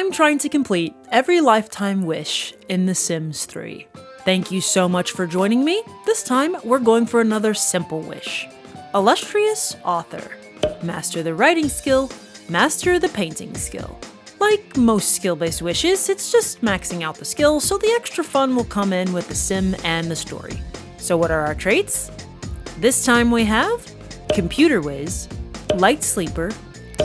I'm trying to complete every lifetime wish in The Sims 3. Thank you so much for joining me. This time, we're going for another simple wish. Illustrious Author. Master the writing skill, master the painting skill. Like most skill-based wishes, it's just maxing out the skill, so the extra fun will come in with the sim and the story. So what are our traits? This time we have Computer Whiz, Light Sleeper,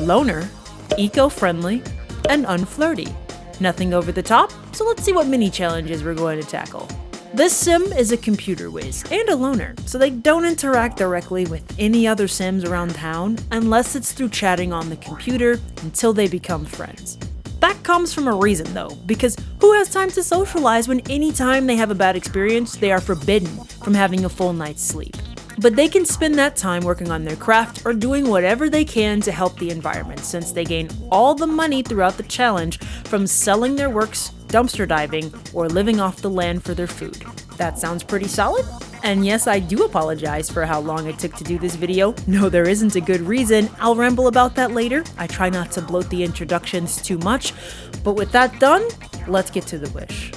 Loner, Eco-Friendly, and Unflirty. Nothing over the top, so let's see what mini challenges we're going to tackle. This sim is a computer whiz and a loner, so they don't interact directly with any other sims around town unless it's through chatting on the computer until they become friends. That comes from a reason though, because who has time to socialize when anytime they have a bad experience, they are forbidden from having a full night's sleep? But they can spend that time working on their craft or doing whatever they can to help the environment, since they gain all the money throughout the challenge from selling their works, dumpster diving, or living off the land for their food. That sounds pretty solid? And yes, I do apologize for how long it took to do this video. No, there isn't a good reason. I'll ramble about that later. I try not to bloat the introductions too much. But with that done, let's get to the wish.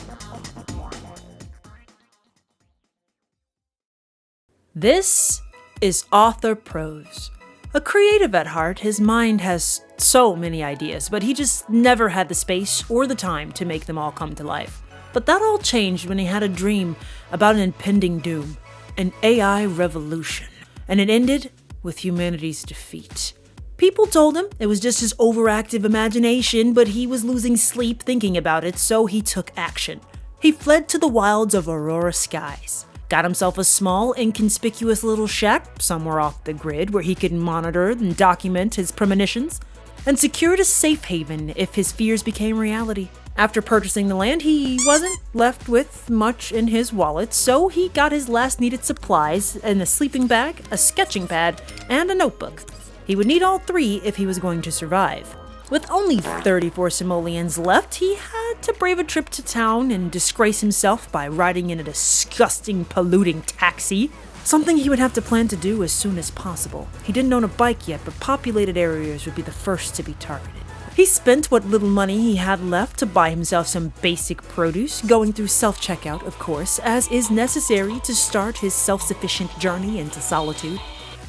This is Author Prose. A creative at heart, his mind has so many ideas, but he just never had the space or the time to make them all come to life. But that all changed when he had a dream about an impending doom, an AI revolution, and it ended with humanity's defeat. People told him it was just his overactive imagination, but he was losing sleep thinking about it, so he took action. He fled to the wilds of Aurora Skies. Got himself a small, inconspicuous little shack somewhere off the grid where he could monitor and document his premonitions, and secured a safe haven if his fears became reality. After purchasing the land, he wasn't left with much in his wallet, so he got his last needed supplies in a sleeping bag, a sketching pad, and a notebook. He would need all three if he was going to survive. With only 34 simoleons left, he had to brave a trip to town and disgrace himself by riding in a disgusting, polluting taxi. Something he would have to plan to do as soon as possible. He didn't own a bike yet, but populated areas would be the first to be targeted. He spent what little money he had left to buy himself some basic produce, going through self-checkout, of course, as is necessary to start his self-sufficient journey into solitude.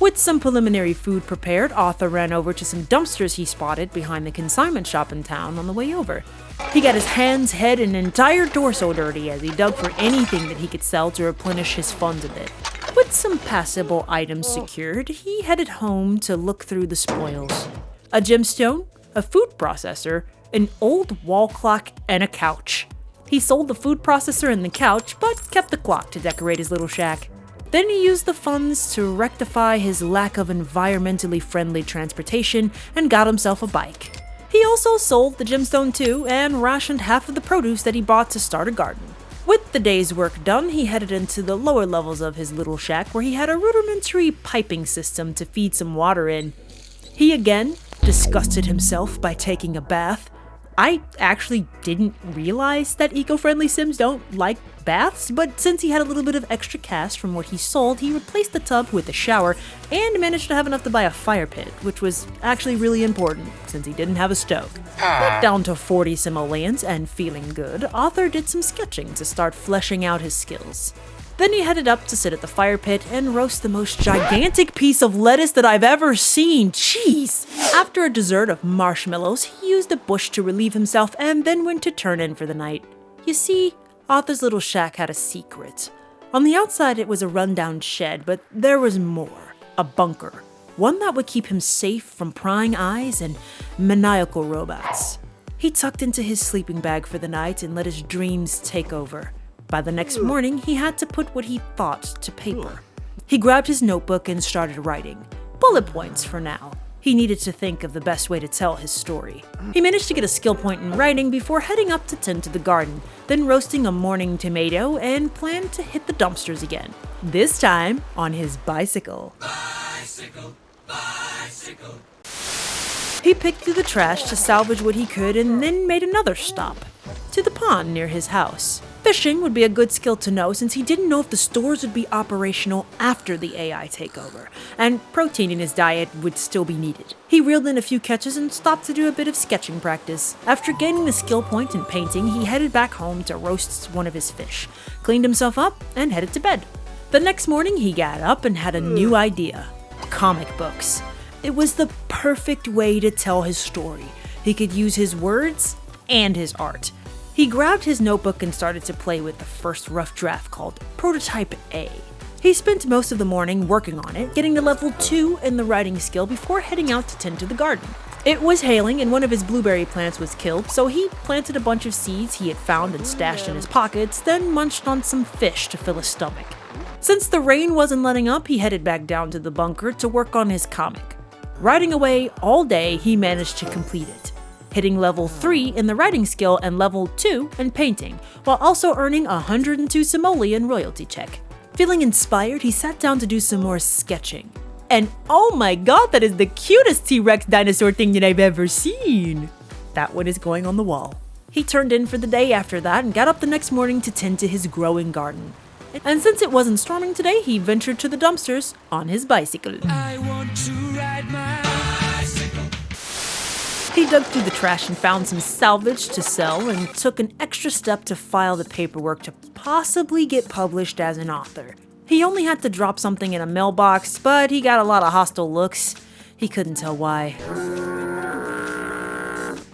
With some preliminary food prepared, Author ran over to some dumpsters he spotted behind the consignment shop in town on the way over. He got his hands, head, and entire torso dirty as he dug for anything that he could sell to replenish his funds a bit. With some passable items secured, he headed home to look through the spoils. A gemstone, a food processor, an old wall clock, and a couch. He sold the food processor and the couch, but kept the clock to decorate his little shack. Then he used the funds to rectify his lack of environmentally friendly transportation and got himself a bike. He also sold the gemstone too and rationed half of the produce that he bought to start a garden. With the day's work done, he headed into the lower levels of his little shack where he had a rudimentary piping system to feed some water in. He again disgusted himself by taking a bath. I actually didn't realize that eco-friendly sims don't like baths, but since he had a little bit of extra cash from what he sold, he replaced the tub with a shower and managed to have enough to buy a fire pit, which was actually really important since he didn't have a stove. Back down to 40 simoleons and feeling good, Author did some sketching to start fleshing out his skills. Then he headed up to sit at the fire pit and roast the most gigantic piece of lettuce that I've ever seen. Jeez! After a dessert of marshmallows, he used a bush to relieve himself and then went to turn in for the night. You see, Author's little shack had a secret. On the outside, it was a rundown shed, but there was more. A bunker. One that would keep him safe from prying eyes and maniacal robots. He tucked into his sleeping bag for the night and let his dreams take over. By the next morning, he had to put what he thought to paper. He grabbed his notebook and started writing. Bullet points for now. He needed to think of the best way to tell his story. He managed to get a skill point in writing before heading up to tend to the garden, then roasting a morning tomato and planned to hit the dumpsters again. This time on his bicycle. Bicycle, bicycle. He picked through the trash to salvage what he could and then made another stop. To the pond near his house. Fishing would be a good skill to know since he didn't know if the stores would be operational after the AI takeover, and protein in his diet would still be needed. He reeled in a few catches and stopped to do a bit of sketching practice. After gaining the skill point in painting, he headed back home to roast one of his fish, cleaned himself up, and headed to bed. The next morning, he got up and had a new idea: comic books. It was the perfect way to tell his story. He could use his words and his art. He grabbed his notebook and started to play with the first rough draft called Prototype A. He spent most of the morning working on it, getting to level 2 in the writing skill before heading out to tend to the garden. It was hailing and one of his blueberry plants was killed, so he planted a bunch of seeds he had found and stashed in his pockets, then munched on some fish to fill his stomach. Since the rain wasn't letting up, he headed back down to the bunker to work on his comic. Writing away all day, he managed to complete it, hitting level 3 in the writing skill and level 2 in painting, while also earning a 102 simoleon royalty check. Feeling inspired, he sat down to do some more sketching. And oh my god, that is the cutest T-Rex dinosaur thing that I've ever seen! That one is going on the wall. He turned in for the day after that and got up the next morning to tend to his growing garden. And since it wasn't storming today, he ventured to the dumpsters on his bicycle. I want to ride my bicycle. He dug through the trash and found some salvage to sell and took an extra step to file the paperwork to possibly get published as an author. He only had to drop something in a mailbox, but he got a lot of hostile looks. He couldn't tell why.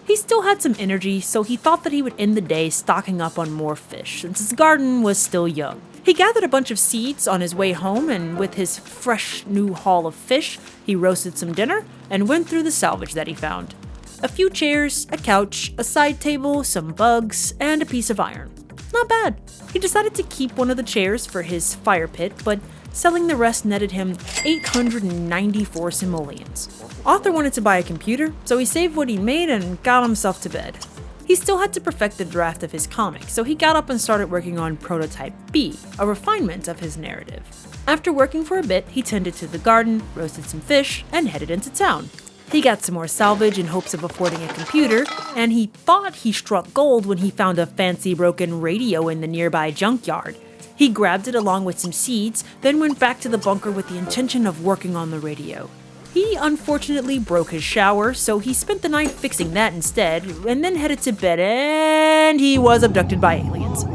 He still had some energy, so he thought that he would end the day stocking up on more fish, since his garden was still young. He gathered a bunch of seeds on his way home, and with his fresh new haul of fish, he roasted some dinner and went through the salvage that he found. A few chairs, a couch, a side table, some bugs, and a piece of iron. Not bad. He decided to keep one of the chairs for his fire pit, but selling the rest netted him 894 simoleons. Arthur wanted to buy a computer, so he saved what he made and got himself to bed. He still had to perfect the draft of his comic, so he got up and started working on Prototype B, a refinement of his narrative. After working for a bit, he tended to the garden, roasted some fish, and headed into town. He got some more salvage in hopes of affording a computer, and he thought he struck gold when he found a fancy broken radio in the nearby junkyard. He grabbed it along with some seeds, then went back to the bunker with the intention of working on the radio. He unfortunately broke his shower, so he spent the night fixing that instead, and then headed to bed, and he was abducted by aliens.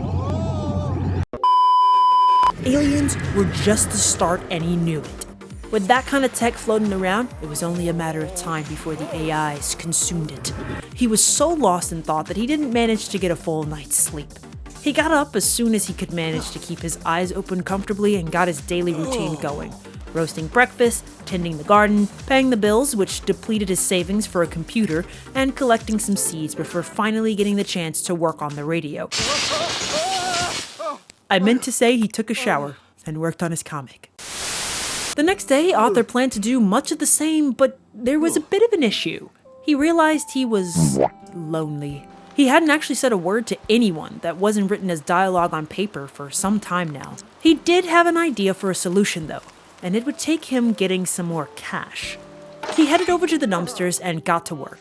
Aliens were just the start, and he knew it. With that kind of tech floating around, it was only a matter of time before the AIs consumed it. He was so lost in thought that he didn't manage to get a full night's sleep. He got up as soon as he could manage to keep his eyes open comfortably and got his daily routine going. Roasting breakfast, tending the garden, paying the bills, which depleted his savings for a computer, and collecting some seeds before finally getting the chance to work on the radio. I meant to say he took a shower and worked on his comic. The next day, Arthur planned to do much of the same, but there was a bit of an issue. He realized he was lonely. He hadn't actually said a word to anyone that wasn't written as dialogue on paper for some time now. He did have an idea for a solution though, and it would take him getting some more cash. He headed over to the dumpsters and got to work.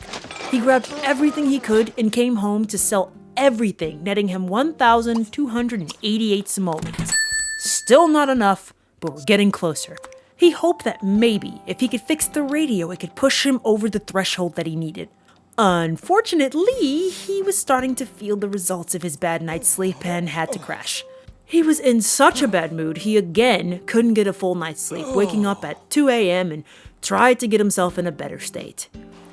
He grabbed everything he could and came home to sell everything, netting him 1,288 simoleons. Still not enough, but we're getting closer. He hoped that maybe, if he could fix the radio, it could push him over the threshold that he needed. Unfortunately, he was starting to feel the results of his bad night's sleep and had to crash. He was in such a bad mood, he again couldn't get a full night's sleep, waking up at 2 a.m. and tried to get himself in a better state.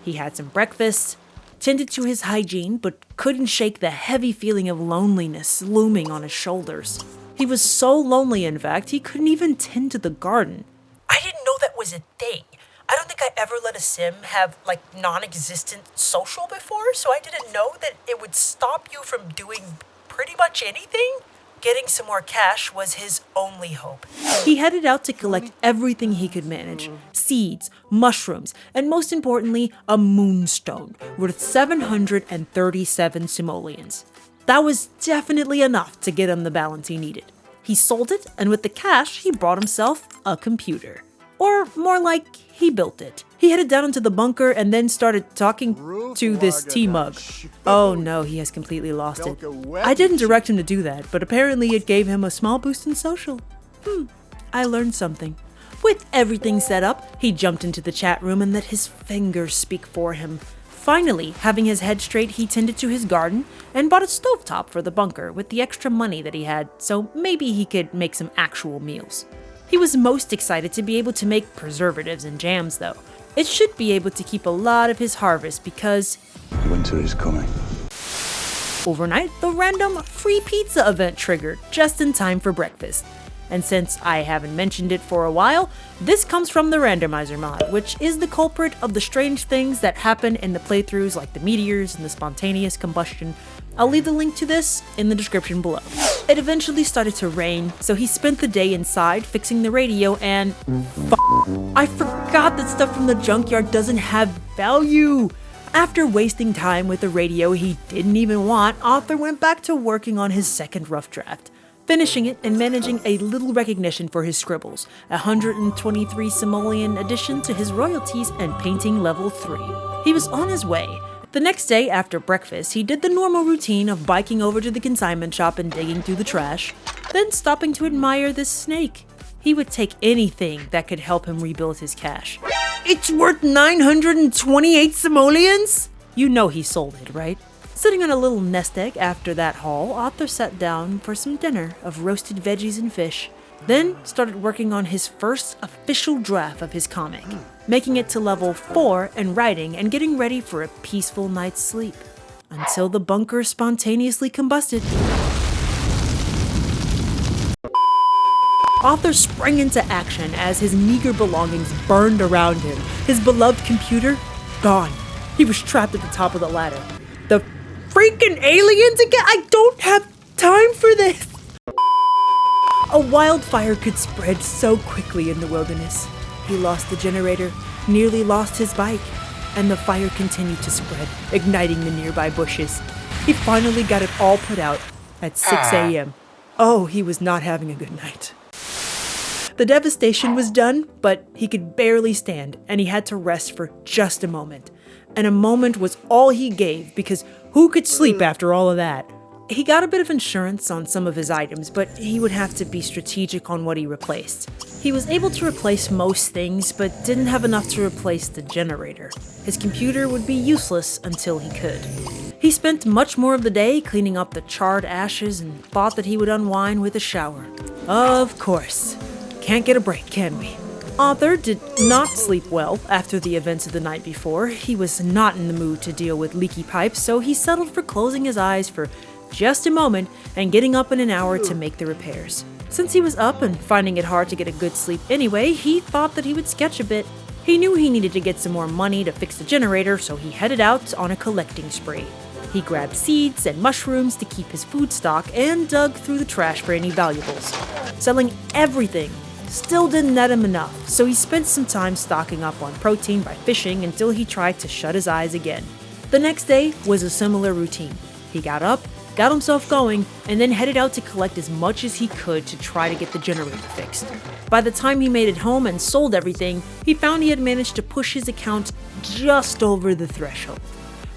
He had some breakfast, tended to his hygiene, but couldn't shake the heavy feeling of loneliness looming on his shoulders. He was so lonely, in fact, he couldn't even tend to the garden. I didn't know that was a thing. I don't think I ever let a sim have, non-existent social before, so I didn't know that it would stop you from doing pretty much anything. Getting some more cash was his only hope. He headed out to collect everything he could manage. Seeds, mushrooms, and most importantly, a moonstone worth 737 simoleons. That was definitely enough to get him the balance he needed. He sold it, and with the cash, he bought himself a computer. Or more like, he built it. He headed down into the bunker and then started talking to this tea mug. Oh no, he has completely lost it. I didn't direct him to do that, but apparently it gave him a small boost in social. I learned something. With everything set up, he jumped into the chat room and let his fingers speak for him. Finally, having his head straight, he tended to his garden and bought a stovetop for the bunker with the extra money that he had, so maybe he could make some actual meals. He was most excited to be able to make preservatives and jams though. It should be able to keep a lot of his harvest because winter is coming. Overnight, the random free pizza event triggered just in time for breakfast. And since I haven't mentioned it for a while, this comes from the randomizer mod, which is the culprit of the strange things that happen in the playthroughs like the meteors and the spontaneous combustion. I'll leave the link to this in the description below. It eventually started to rain, so he spent the day inside fixing the radio and I forgot that stuff from the junkyard doesn't have value. After wasting time with the radio he didn't even want, Author went back to working on his second rough draft, finishing it and managing a little recognition for his scribbles, 123 simoleon addition to his royalties and painting level 3. He was on his way. The next day after breakfast, he did the normal routine of biking over to the consignment shop and digging through the trash, then stopping to admire this snake. He would take anything that could help him rebuild his cash. It's worth 928 simoleons? You know he sold it, right? Sitting on a little nest egg after that haul, Author sat down for some dinner of roasted veggies and fish, then started working on his first official draft of his comic, making it to level 4 and writing and getting ready for a peaceful night's sleep. Until the bunker spontaneously combusted. Author sprang into action as his meager belongings burned around him. His beloved computer, gone. He was trapped at the top of the ladder. The freaking aliens again? I don't have time for this! A wildfire could spread so quickly in the wilderness. He lost the generator, nearly lost his bike, and the fire continued to spread, igniting the nearby bushes. He finally got it all put out at 6 a.m. Oh, he was not having a good night. The devastation was done, but he could barely stand, and he had to rest for just a moment. And a moment was all he gave, because who could sleep after all of that? He got a bit of insurance on some of his items, but he would have to be strategic on what he replaced. He was able to replace most things, but didn't have enough to replace the generator. His computer would be useless until he could. He spent much more of the day cleaning up the charred ashes and thought that he would unwind with a shower. Of course. Can't get a break, can we? Author did not sleep well after the events of the night before. He was not in the mood to deal with leaky pipes, so he settled for closing his eyes for just a moment and getting up in an hour to make the repairs. Since he was up and finding it hard to get a good sleep anyway, he thought that he would sketch a bit. He knew he needed to get some more money to fix the generator, so he headed out on a collecting spree. He grabbed seeds and mushrooms to keep his food stock and dug through the trash for any valuables. Selling everything still didn't net him enough, so he spent some time stocking up on protein by fishing until he tried to shut his eyes again. The next day was a similar routine. He got up, got himself going, and then headed out to collect as much as he could to try to get the generator fixed. By the time he made it home and sold everything, he found he had managed to push his account just over the threshold.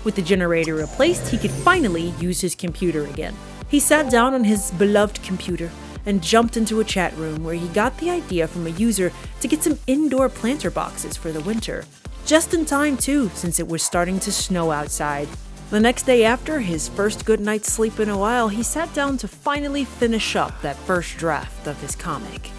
With the generator replaced, he could finally use his computer again. He sat down on his beloved computer and jumped into a chat room where he got the idea from a user to get some indoor planter boxes for the winter. Just in time too, since it was starting to snow outside. The next day after his first good night's sleep in a while, he sat down to finally finish up that first draft of his comic.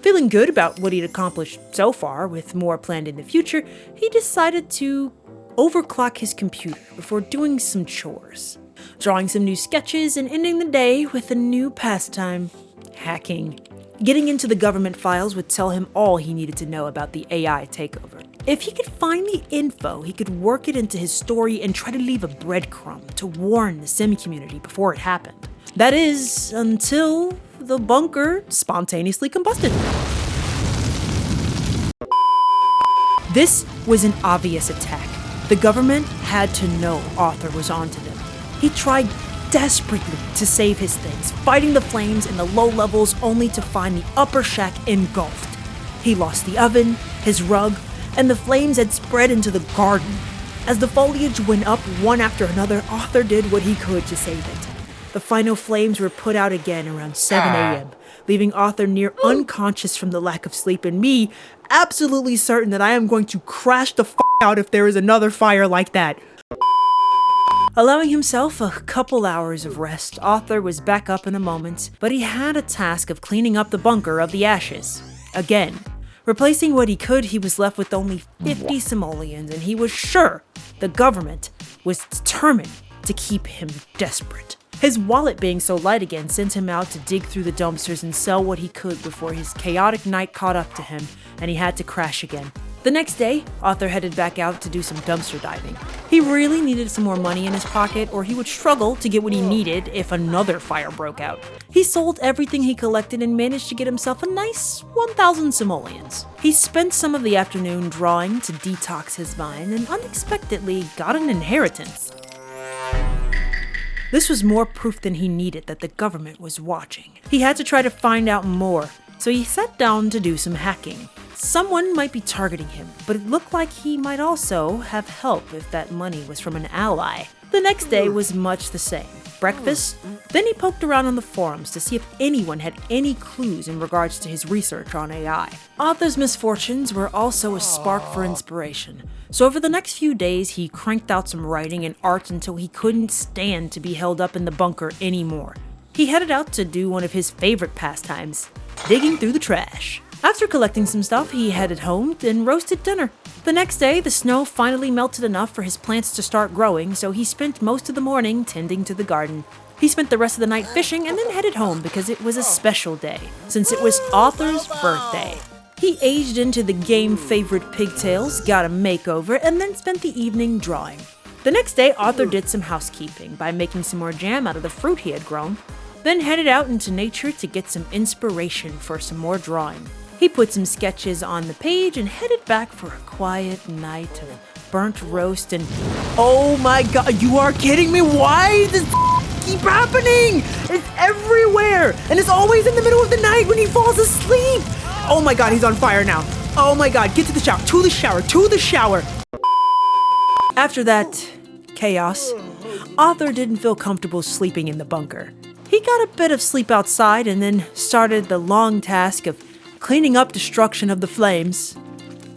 Feeling good about what he'd accomplished so far, with more planned in the future, he decided to overclock his computer before doing some chores, drawing some new sketches and ending the day with a new pastime: hacking. Getting into the government files would tell him all he needed to know about the AI takeover. If he could find the info, he could work it into his story and try to leave a breadcrumb to warn the sim community before it happened. That is, until the bunker spontaneously combusted. This was an obvious attack. The government had to know Author was onto them. He tried desperately to save his things, fighting the flames in the low levels only to find the upper shack engulfed. He lost the oven, his rug, and the flames had spread into the garden. As the foliage went up one after another, Author did what he could to save it. The final flames were put out again around 7 a.m., leaving Author near unconscious from the lack of sleep, and me absolutely certain that I am going to crash the out if there is another fire like that. Allowing himself a couple hours of rest, Author was back up in a moment, but he had a task of cleaning up the bunker of the ashes. Again. Replacing what he could, he was left with only 50 simoleons, and he was sure the government was determined to keep him desperate. His wallet being so light again sent him out to dig through the dumpsters and sell what he could before his chaotic night caught up to him and he had to crash again. The next day, Author headed back out to do some dumpster diving. He really needed some more money in his pocket, or he would struggle to get what he needed if another fire broke out. He sold everything he collected and managed to get himself a nice 1,000 simoleons. He spent some of the afternoon drawing to detox his mind and unexpectedly got an inheritance. This was more proof than he needed that the government was watching. He had to try to find out more, so he sat down to do some hacking. Someone might be targeting him, but it looked like he might also have help if that money was from an ally. The next day was much the same. Breakfast, then he poked around on the forums to see if anyone had any clues in regards to his research on AI. Author's misfortunes were also a spark for inspiration, so over the next few days he cranked out some writing and art until he couldn't stand to be held up in the bunker anymore. He headed out to do one of his favorite pastimes, digging through the trash. After collecting some stuff, he headed home and roasted dinner. The next day, the snow finally melted enough for his plants to start growing, so he spent most of the morning tending to the garden. He spent the rest of the night fishing and then headed home because it was a special day, since it was Author's birthday. He aged into the game favorite pigtails, got a makeover, and then spent the evening drawing. The next day, Author did some housekeeping by making some more jam out of the fruit he had grown, then headed out into nature to get some inspiration for some more drawing. He put some sketches on the page and headed back for a quiet night of burnt roast and... Oh my god, you are kidding me? Why does this keep happening? It's everywhere! And it's always in the middle of the night when he falls asleep! Oh my god, he's on fire now. Oh my god, get to the shower, to the shower, to the shower! After that chaos, Author didn't feel comfortable sleeping in the bunker. He got a bit of sleep outside and then started the long task of cleaning up destruction of the flames.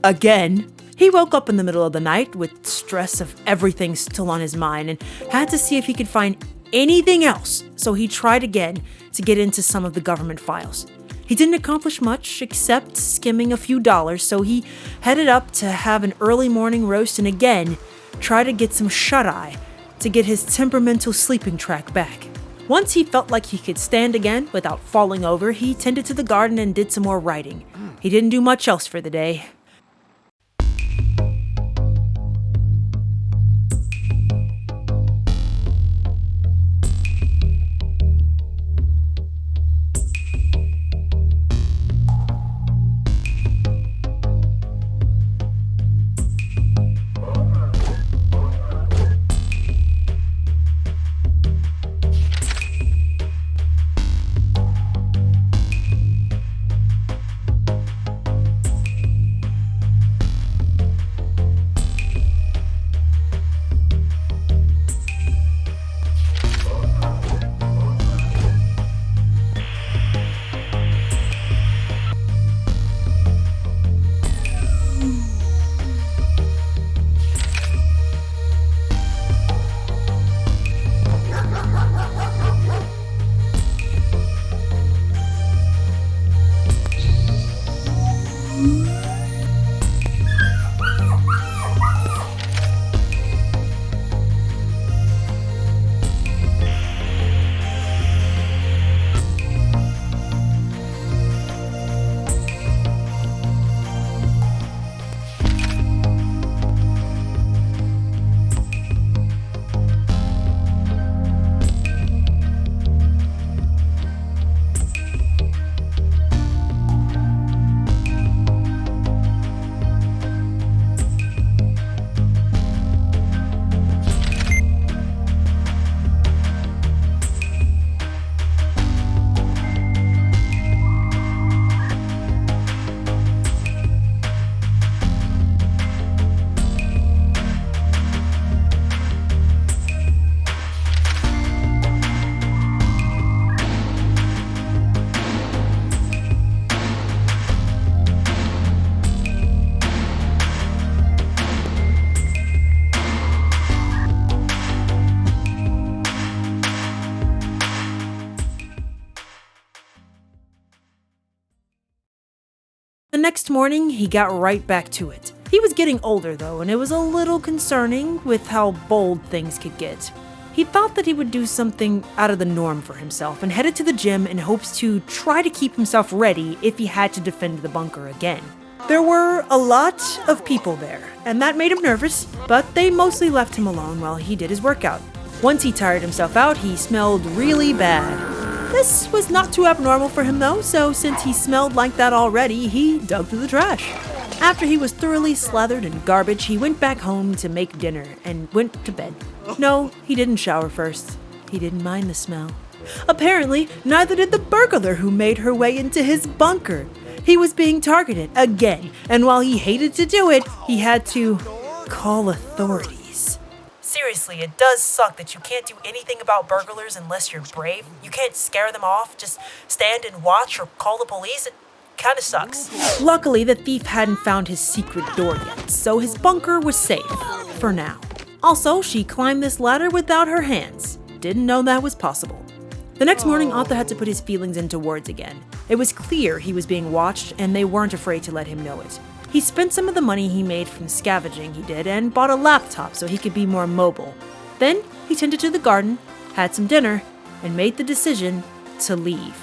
Again, he woke up in the middle of the night with stress of everything still on his mind and had to see if he could find anything else, so he tried again to get into some of the government files. He didn't accomplish much except skimming a few dollars, so he headed up to have an early morning roast and again try to get some shut-eye to get his temperamental sleeping track back. Once he felt like he could stand again without falling over, he tended to the garden and did some more writing. He didn't do much else for the day. The next morning, he got right back to it. He was getting older though, and it was a little concerning with how bold things could get. He thought that he would do something out of the norm for himself and headed to the gym in hopes to try to keep himself ready if he had to defend the bunker again. There were a lot of people there, and that made him nervous, but they mostly left him alone while he did his workout. Once he tired himself out, he smelled really bad. This was not too abnormal for him though, so since he smelled like that already, he dug through the trash. After he was thoroughly slathered in garbage, he went back home to make dinner and went to bed. No, he didn't shower first. He didn't mind the smell. Apparently, neither did the burglar who made her way into his bunker. He was being targeted again, and while he hated to do it, he had to call authorities. Seriously, it does suck that you can't do anything about burglars unless you're brave. You can't scare them off, just stand and watch or call the police. It kinda sucks. Luckily, the thief hadn't found his secret door yet, so his bunker was safe, for now. Also, she climbed this ladder without her hands. Didn't know that was possible. The next morning, Author had to put his feelings into words again. It was clear he was being watched, and they weren't afraid to let him know it. He spent some of the money he made from scavenging he did and bought a laptop so he could be more mobile. Then, he tended to the garden, had some dinner, and made the decision to leave.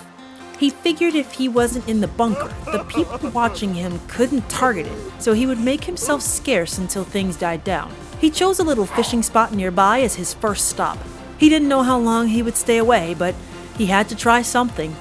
He figured if he wasn't in the bunker, the people watching him couldn't target it, so he would make himself scarce until things died down. He chose a little fishing spot nearby as his first stop. He didn't know how long he would stay away, but he had to try something.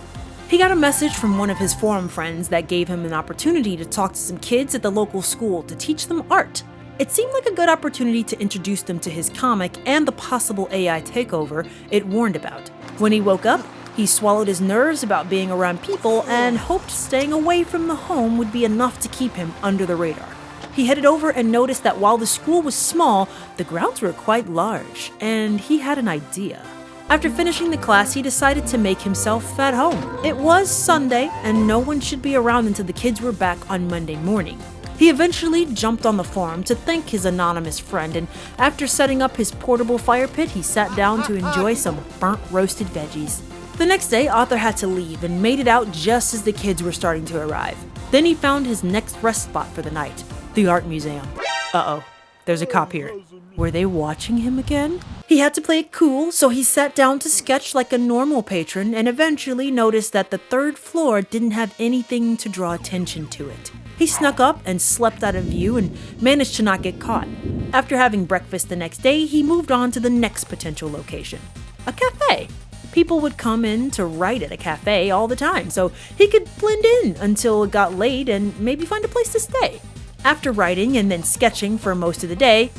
He got a message from one of his forum friends that gave him an opportunity to talk to some kids at the local school to teach them art. It seemed like a good opportunity to introduce them to his comic and the possible AI takeover it warned about. When he woke up, he swallowed his nerves about being around people and hoped staying away from the home would be enough to keep him under the radar. He headed over and noticed that while the school was small, the grounds were quite large, and he had an idea. After finishing the class, he decided to make himself at home. It was Sunday, and no one should be around until the kids were back on Monday morning. He eventually jumped on the forum to thank his anonymous friend, and after setting up his portable fire pit, he sat down to enjoy some burnt roasted veggies. The next day, Author had to leave and made it out just as the kids were starting to arrive. Then he found his next rest spot for the night, the art museum. Uh-oh, there's a cop here. Were they watching him again? He had to play it cool, so he sat down to sketch like a normal patron and eventually noticed that the third floor didn't have anything to draw attention to it. He snuck up and slept out of view and managed to not get caught. After having breakfast the next day, he moved on to the next potential location, a cafe. People would come in to write at a cafe all the time, so he could blend in until it got late and maybe find a place to stay. After writing and then sketching for most of the day,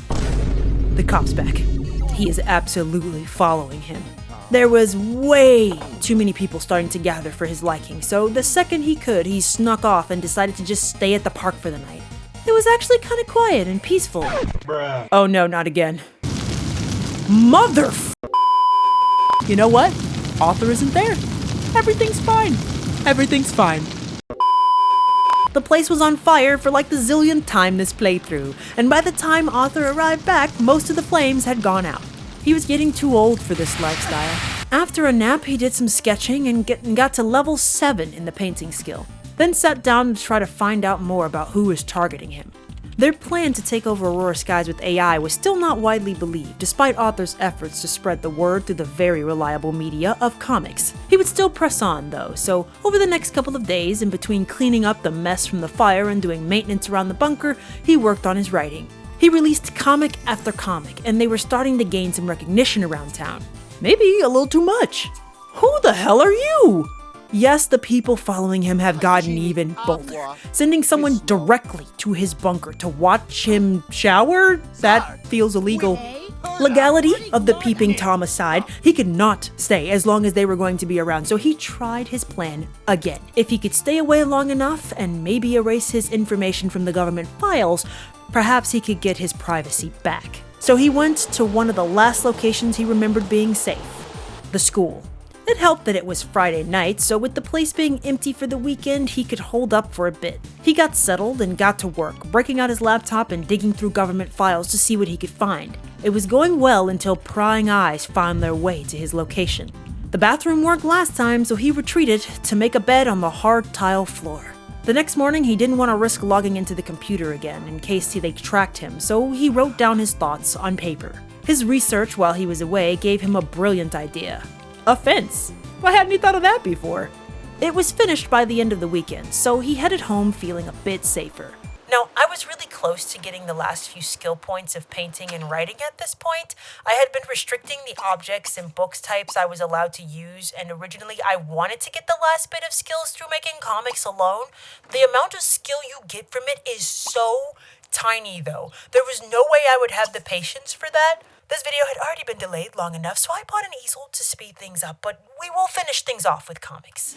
the cop's back. He is absolutely following him. There was way too many people starting to gather for his liking, so the second he could, he snuck off and decided to just stay at the park for the night. It was actually kind of quiet and peaceful. Bruh. Oh no, not again. You know what? Author isn't there. Everything's fine. Everything's fine. The place was on fire for like the zillionth time this playthrough, and by the time Author arrived back, most of the flames had gone out. He was getting too old for this lifestyle. After a nap, he did some sketching and got to level 7 in the painting skill, then sat down to try to find out more about who was targeting him. Their plan to take over Aurora Skies with AI was still not widely believed, despite Author's efforts to spread the word through the very reliable media of comics. He would still press on, though, so over the next couple of days, in between cleaning up the mess from the fire and doing maintenance around the bunker, he worked on his writing. He released comic after comic, and they were starting to gain some recognition around town. Maybe a little too much. Who the hell are you? Yes, the people following him have gotten even bolder, sending someone directly to his bunker to watch him shower? That feels illegal. Legality of the peeping Tom aside, he could not stay as long as they were going to be around, so he tried his plan again. If he could stay away long enough and maybe erase his information from the government files, perhaps he could get his privacy back. So he went to one of the last locations he remembered being safe, the school. It helped that it was Friday night, so with the place being empty for the weekend, he could hold up for a bit. He got settled and got to work, breaking out his laptop and digging through government files to see what he could find. It was going well until prying eyes found their way to his location. The bathroom worked last time, so he retreated to make a bed on the hard tile floor. The next morning, he didn't want to risk logging into the computer again in case they tracked him, so he wrote down his thoughts on paper. His research while he was away gave him a brilliant idea. A fence! Why hadn't he thought of that before? It was finished by the end of the weekend, so he headed home feeling a bit safer. Now, I was really close to getting the last few skill points of painting and writing at this point. I had been restricting the objects and books types I was allowed to use, and originally I wanted to get the last bit of skills through making comics alone. The amount of skill you get from it is so tiny, though. There was no way I would have the patience for that. This video had already been delayed long enough, so I bought an easel to speed things up, but we will finish things off with comics.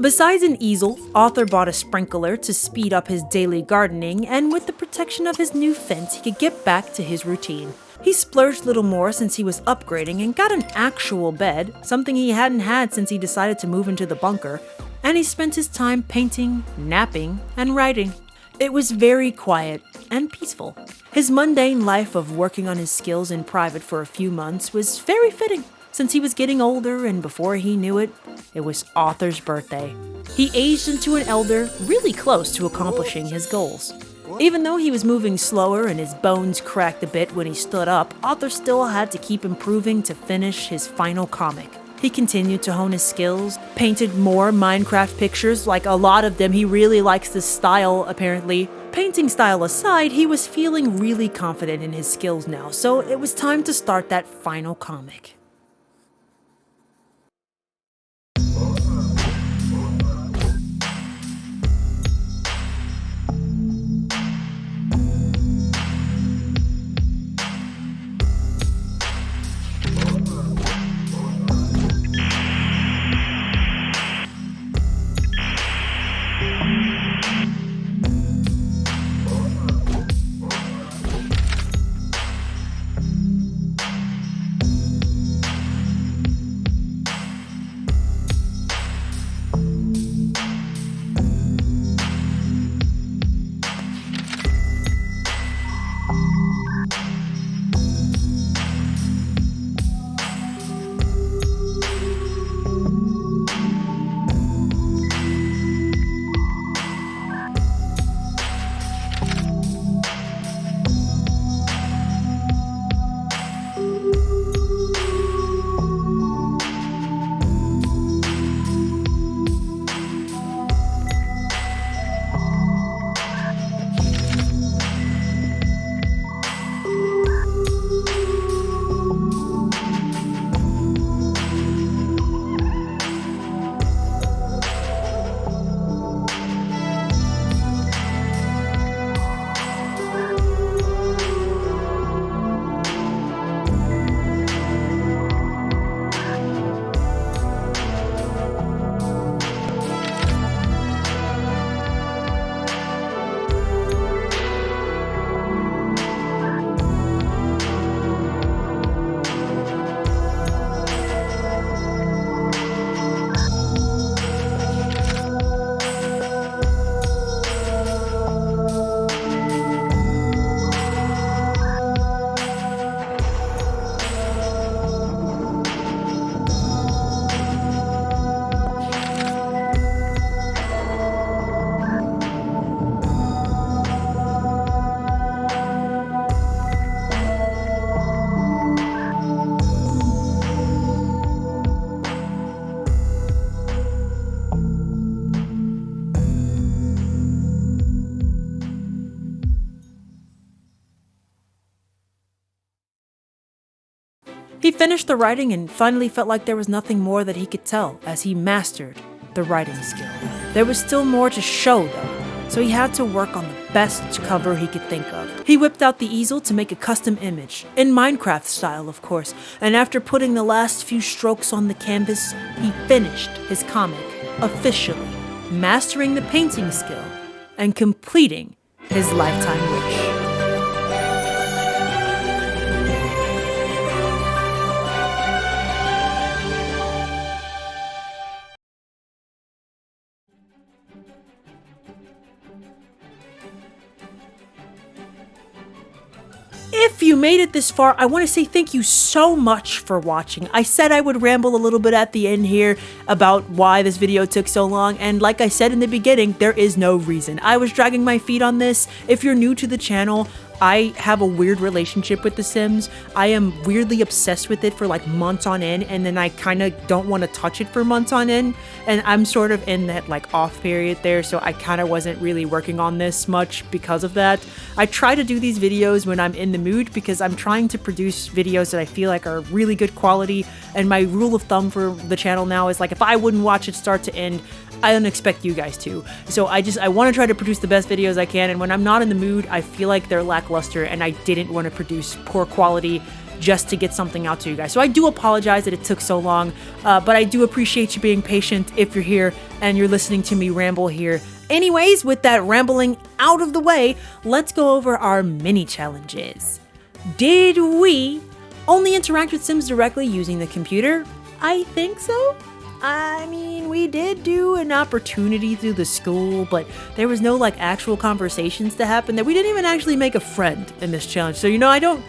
Besides an easel, Author bought a sprinkler to speed up his daily gardening, and with the protection of his new fence, he could get back to his routine. He splurged a little more since he was upgrading and got an actual bed, something he hadn't had since he decided to move into the bunker, and he spent his time painting, napping, and writing. It was very quiet and peaceful. His mundane life of working on his skills in private for a few months was very fitting, since he was getting older and before he knew it, it was Author's birthday. He aged into an elder really close to accomplishing his goals. Even though he was moving slower and his bones cracked a bit when he stood up, Author still had to keep improving to finish his final comic. He continued to hone his skills, painted more Minecraft pictures, like a lot of them. He really likes this style, apparently. Painting style aside, he was feeling really confident in his skills now, so it was time to start that final comic. He finished the writing and finally felt like there was nothing more that he could tell as he mastered the writing skill. There was still more to show though, so he had to work on the best cover he could think of. He whipped out the easel to make a custom image, in Minecraft style of course, and after putting the last few strokes on the canvas, he finished his comic, officially mastering the painting skill and completing his lifetime wish. If you made it this far, I want to say thank you so much for watching. I said I would ramble a little bit at the end here about why this video took so long, and like I said in the beginning, there is no reason. I was dragging my feet on this. If you're new to the channel, I have a weird relationship with The Sims. I am weirdly obsessed with it for like months on end, and then I kind of don't want to touch it for months on end, and I'm sort of in that like off period there, so I kind of wasn't really working on this much because of that. I try to do these videos when I'm in the mood because I'm trying to produce videos that I feel like are really good quality, and my rule of thumb for the channel now is like if I wouldn't watch it start to end, I don't expect you guys to. So I want to try to produce the best videos I can, and when I'm not in the mood, I feel like they're lackluster, and I didn't want to produce poor quality just to get something out to you guys. So I do apologize that it took so long, but I do appreciate you being patient if you're here and you're listening to me ramble here. Anyways, with that rambling out of the way, let's go over our mini challenges. Did we only interact with Sims directly using the computer? I think so. I mean, we did do an opportunity through the school, but there was no like actual conversations to happen there. We didn't even actually make a friend in this challenge. So, you know, I don't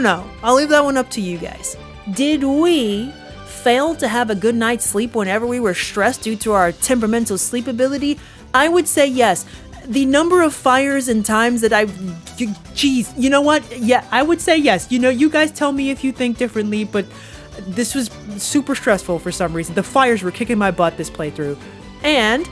know. I'll leave that one up to you guys. Did we fail to have a good night's sleep whenever we were stressed due to our temperamental sleep ability? I would say yes. The number of fires and times that geez, you know what? Yeah, I would say yes. You know, you guys tell me if you think differently, but this was super stressful for some reason. The fires were kicking my butt this playthrough. And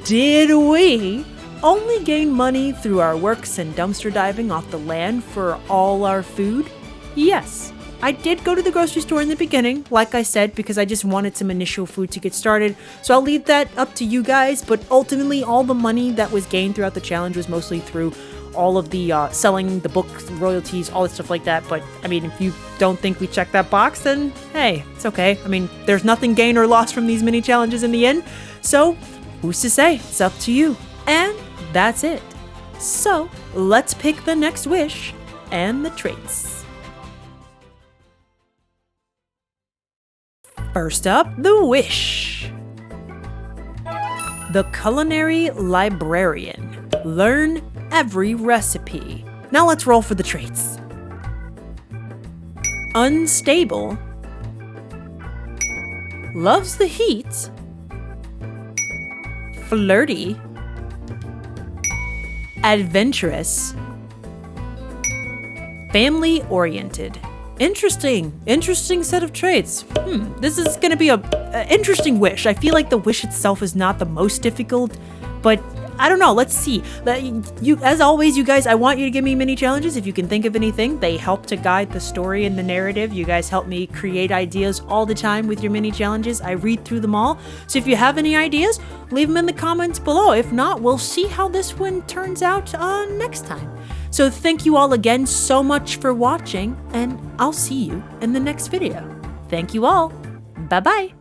did we only gain money through our works and dumpster diving off the land for all our food? Yes. I did go to the grocery store in the beginning, like I said, because I just wanted some initial food to get started. So I'll leave that up to you guys, but ultimately all the money that was gained throughout the challenge was mostly through all of the selling the books, royalties, all that stuff like that. But I mean, if you don't think we checked that box, then hey, it's okay. I mean, there's nothing gained or lost from these mini challenges in the end. So who's to say? It's up to you. And that's it. So let's pick the next wish and the traits. First up, the wish. The culinary librarian. Learn every recipe. Now let's roll for the traits. Unstable. Loves the heat. Flirty. Adventurous. Family oriented. Interesting set of traits. This is gonna be a interesting wish. I feel like the wish itself is not the most difficult, but I don't know, let's see. As always, you guys, I want you to give me mini challenges if you can think of anything. They help to guide the story and the narrative. You guys help me create ideas all the time with your mini challenges. I read through them all. So if you have any ideas, leave them in the comments below. If not, we'll see how this one turns out next time. So thank you all again so much for watching, and I'll see you in the next video. Thank you all. Bye-bye.